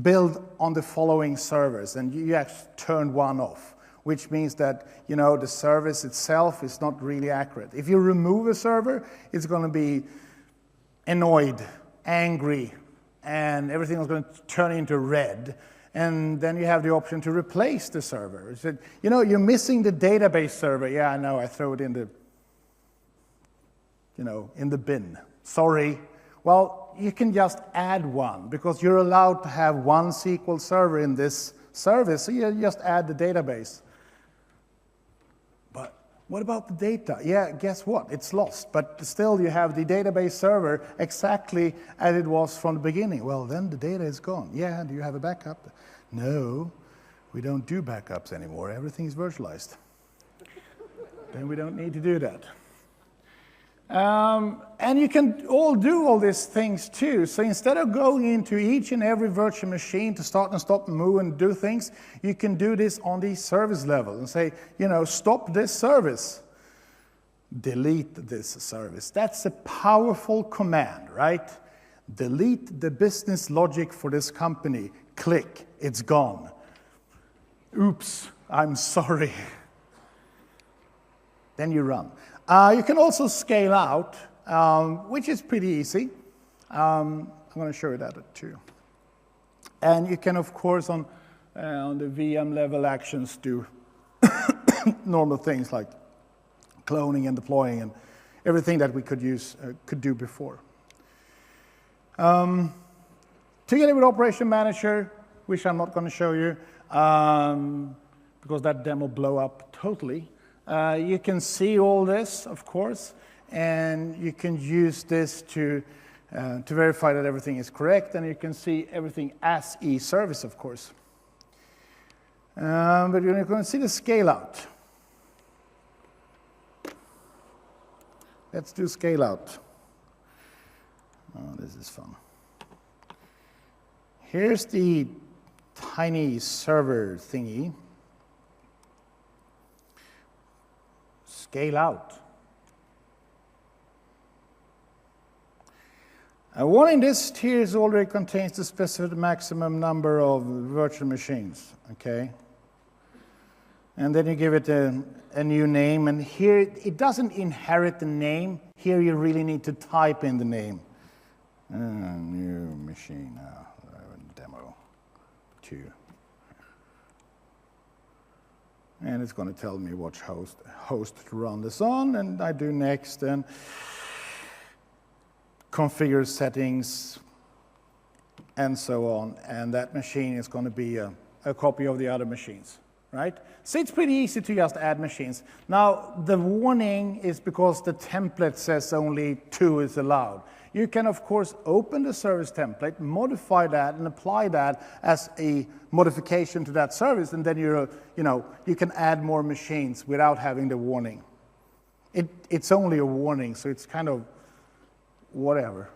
built on the following servers, and you actually turn one off, which means that, you know, the service itself is not really accurate. If you remove a server, it's going to be annoyed, angry, and everything is going to turn into red. And then you have the option to replace the server. So, you know, you're missing the database server. Yeah, I know, I throw it in the, you know, in the bin. Sorry. Well, you can just add one, because you're allowed to have one SQL server in this service, so you just add the database. But what about the data? Yeah, guess what? It's lost, but still you have the database server exactly as it was from the beginning. Well, then the data is gone. Yeah, do you have a backup? No, we don't do backups anymore. Everything is virtualized. Then we don't need to do that. And you can all do all these things too. So instead of going into each and every virtual machine to start and stop and move and do things, you can do this on the service level and say, you know, stop this service, delete this service. That's a powerful command, right? Delete the business logic for this company. Click, it's gone. Oops, I'm sorry. Then you run. You can also scale out, which is pretty easy. I'm going to show you that too. And you can, of course, on the VM level actions, do normal things like cloning and deploying and everything that we could do before. Together with Operation Manager, which I'm not going to show you, because that demo blow up totally. You can see all this, of course, and you can use this to verify that everything is correct, and you can see everything as e-service, of course. But you're going to see the scale out. Let's do scale out. Oh, this is fun. Here's the tiny server thingy. Scale out. One in this tier already contains the specified maximum number of virtual machines, okay? And then you give it a new name, and here it doesn't inherit the name. Here you really need to type in the name. New machine, demo 2. And it's going to tell me which host to run this on, and I do next, and configure settings, and so on. And that machine is going to be a copy of the other machines, right? So it's pretty easy to just add machines. Now, the warning is because the template says only 2 is allowed. You can, of course, open the service template, modify that, and apply that as a modification to that service, and then you can add more machines without having the warning. It's only a warning, so it's kind of whatever.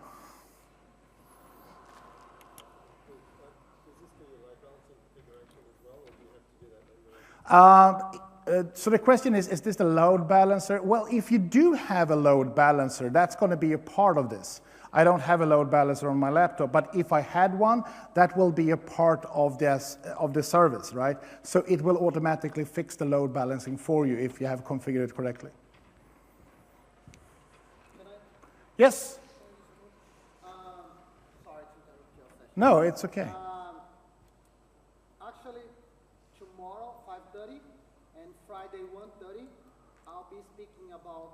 So the question is this the load balancer? Well, if you do have a load balancer, that's going to be a part of this. I don't have a load balancer on my laptop, but if I had one, that will be a part of the service, right? So it will automatically fix the load balancing for you if you have configured it correctly. Yes? Sorry to interrupt your session. No, it's okay. Actually, tomorrow, 5:30, and Friday, 1:30, I'll be speaking about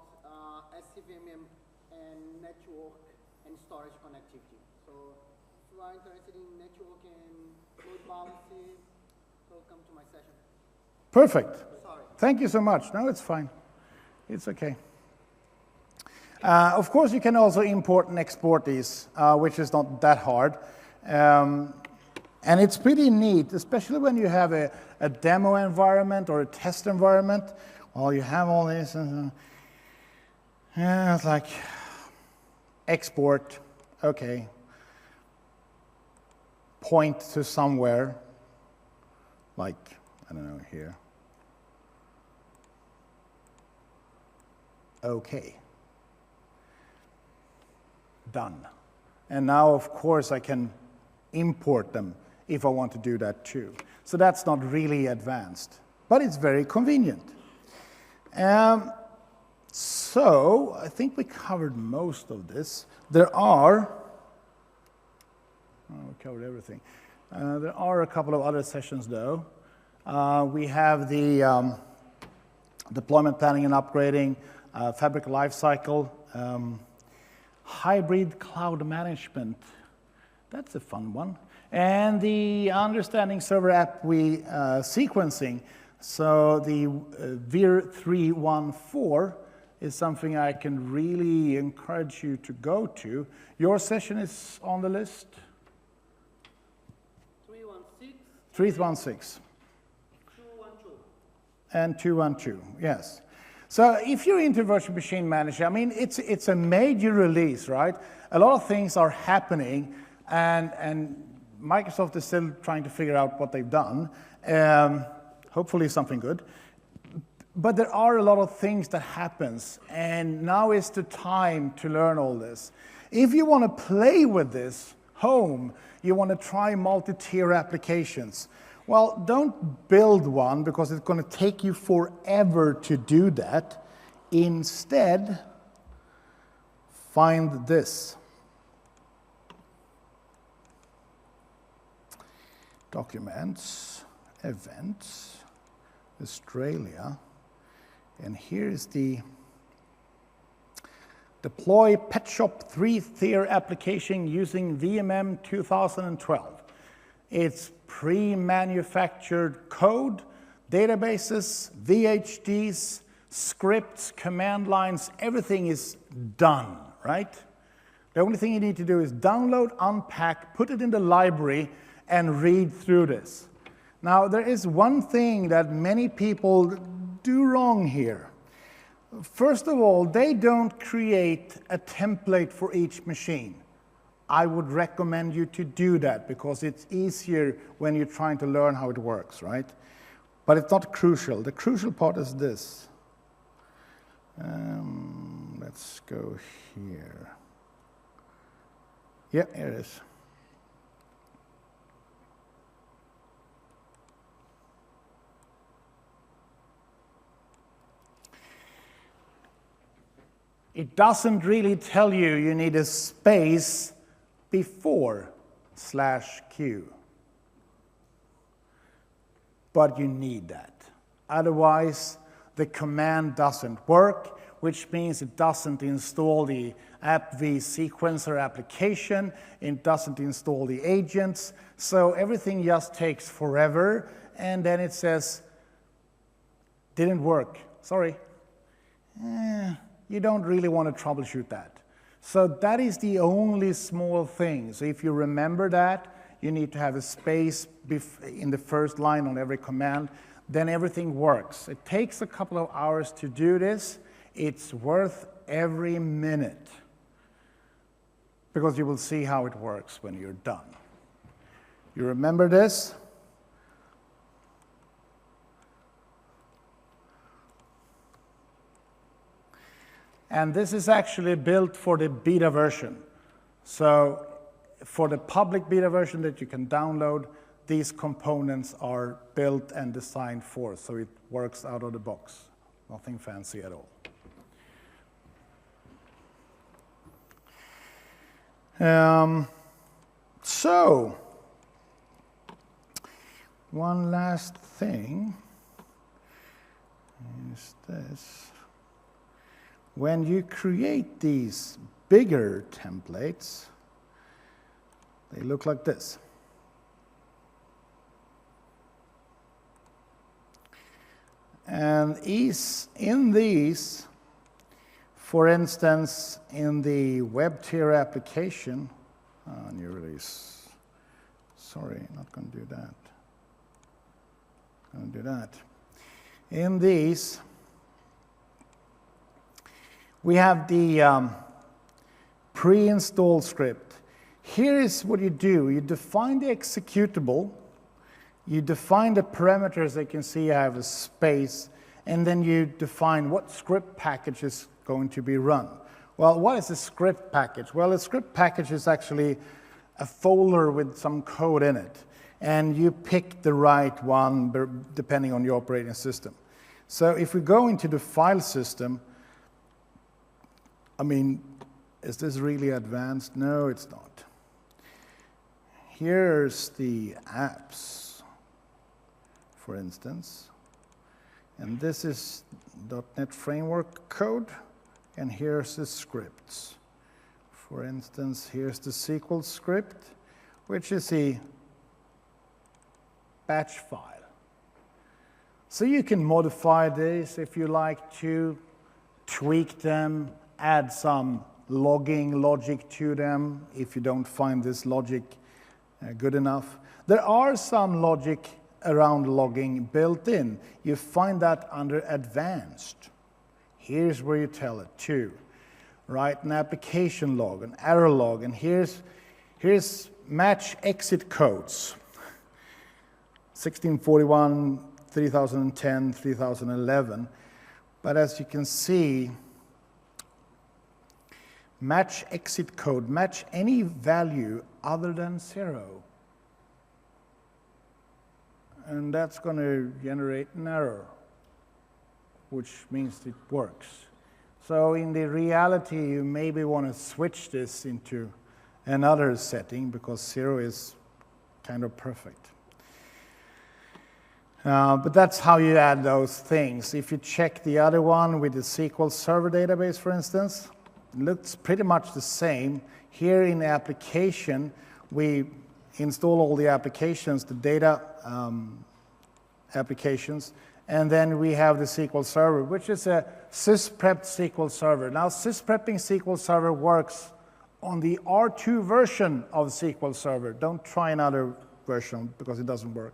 SCVMM and network and storage connectivity. So if you are interested in network and load balancing, so come to my session. Perfect. Sorry. Thank you so much. No, it's fine. It's okay. Of course, you can also import and export these, which is not that hard. And it's pretty neat, especially when you have a demo environment or a test environment. Well, you have all this, and it's like export, okay. Point to somewhere, like, I don't know, here. Okay. Done. And now, of course, I can import them if I want to do that too. So that's not really advanced, but it's very convenient. So I think we covered most of this. We covered everything. There are a couple of other sessions though. We have the deployment planning and upgrading, fabric lifecycle, hybrid cloud management. That's a fun one. And the understanding server app sequencing. So the VIR 314 is something I can really encourage you to go to. Your session is on the list? 316. 316. 212. And 212, yes. So if you're into Virtual Machine Manager, I mean, it's a major release, right? A lot of things are happening, and Microsoft is still trying to figure out what they've done. Hopefully something good. But there are a lot of things that happens, and now is the time to learn all this. If you want to play with this home, you want to try multi-tier applications, well, don't build one because it's going to take you forever to do that. Instead, find this. Documents, events, Australia, and here's the deploy Pet Shop 3-tier application using VMM 2012. It's pre-manufactured code, databases, VHDs, scripts, command lines, everything is done, right? The only thing you need to do is download, unpack, put it in the library, and read through this. Now, there is one thing that many people do wrong here. First of all, they don't create a template for each machine. I would recommend you to do that because it's easier when you're trying to learn how it works, right? But it's not crucial. The crucial part is this. Let's go here. Yeah, here it is. It doesn't really tell you need a space before /Q. But you need that. Otherwise, the command doesn't work, which means it doesn't install the AppV sequencer application, it doesn't install the agents, so everything just takes forever, and then it says, didn't work, sorry. You don't really want to troubleshoot that. So that is the only small thing. So if you remember that, you need to have a space in the first line on every command, then everything works. It takes a couple of hours to do this. It's worth every minute because you will see how it works when you're done. You remember this? And this is actually built for the beta version. So for the public beta version that you can download, these components are built and designed for, so it works out of the box. Nothing fancy at all. So, one last thing is this. When you create these bigger templates, they look like this. And in these, for instance, in the web tier application, new release, sorry, not going to do that. Going to do that. In these, we have the pre-installed script. Here is what you do. You define the executable. You define the parameters. That you can see I have a space. And then you define what script package is going to be run. Well, what is a script package? Well, a script package is actually a folder with some code in it. and you pick the right one depending on your operating system. So if we go into the file system, I mean, is this really advanced? No, it's not. Here's the apps, for instance. And this is .NET Framework code, and here's the scripts. For instance, here's the SQL script, which is a batch file. So you can modify this if you like to, tweak them, add some logging logic to them if you don't find this logic good enough. There are some logic around logging built in. You find that under advanced. Here's where you tell it to. Write an application log, an error log, and here's match exit codes. 1641, 3010, 3011. But as you can see, match exit code, match any value other than 0. And that's going to generate an error, which means it works. So in the reality, you maybe want to switch this into another setting because 0 is kind of perfect. But that's how you add those things. If you check the other one with the SQL Server database, for instance, it looks pretty much the same. Here in the application, we install all the applications, the data applications, and then we have the SQL Server, which is a sysprepped SQL Server. Now, sysprepping SQL Server works on the R2 version of SQL Server. Don't try another version because it doesn't work.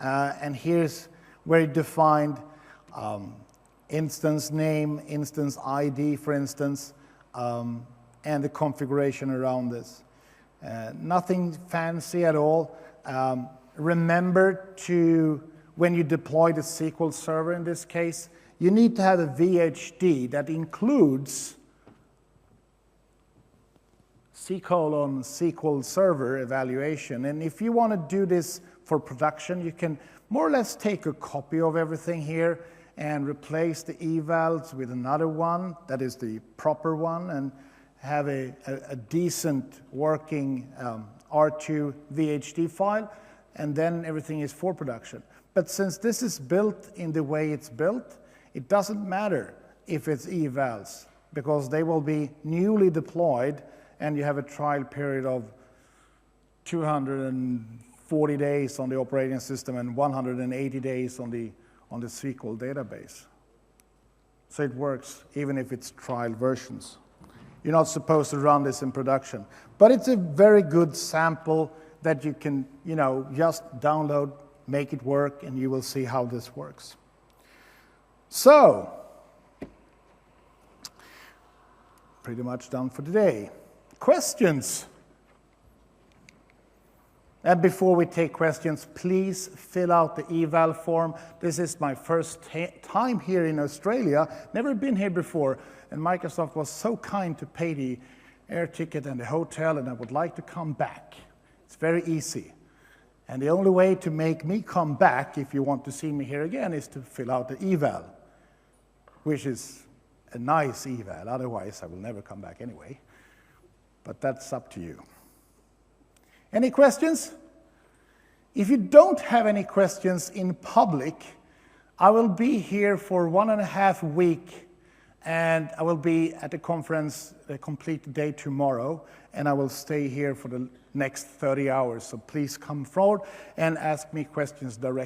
And here's where you defined instance name, instance ID, for instance, and the configuration around this. Nothing fancy at all. Remember to, when you deploy the SQL Server in this case, you need to have a VHD that includes SQL Server evaluation. And if you want to do this for production, you can more or less take a copy of everything here and replace the evals with another one that is the proper one and have a decent working R2 VHD file, and then everything is for production. But since this is built in the way it's built, it doesn't matter if it's evals, because they will be newly deployed, and you have a trial period of 240 days on the operating system and 180 days on the SQL database. So it works even if it's trial versions. You're not supposed to run this in production. But it's a very good sample that you can, just download, make it work, and you will see how this works. So, pretty much done for today. Questions? And before we take questions, please fill out the eval form. This is my first time here in Australia. Never been here before. And Microsoft was so kind to pay the air ticket and the hotel, and I would like to come back. It's very easy. And the only way to make me come back, if you want to see me here again, is to fill out the eval, which is a nice eval. Otherwise, I will never come back anyway. But that's up to you. Any questions? If you don't have any questions in public, I will be here for 1.5 weeks, and I will be at the conference a complete day tomorrow, and I will stay here for the next 30 hours. So please come forward and ask me questions directly.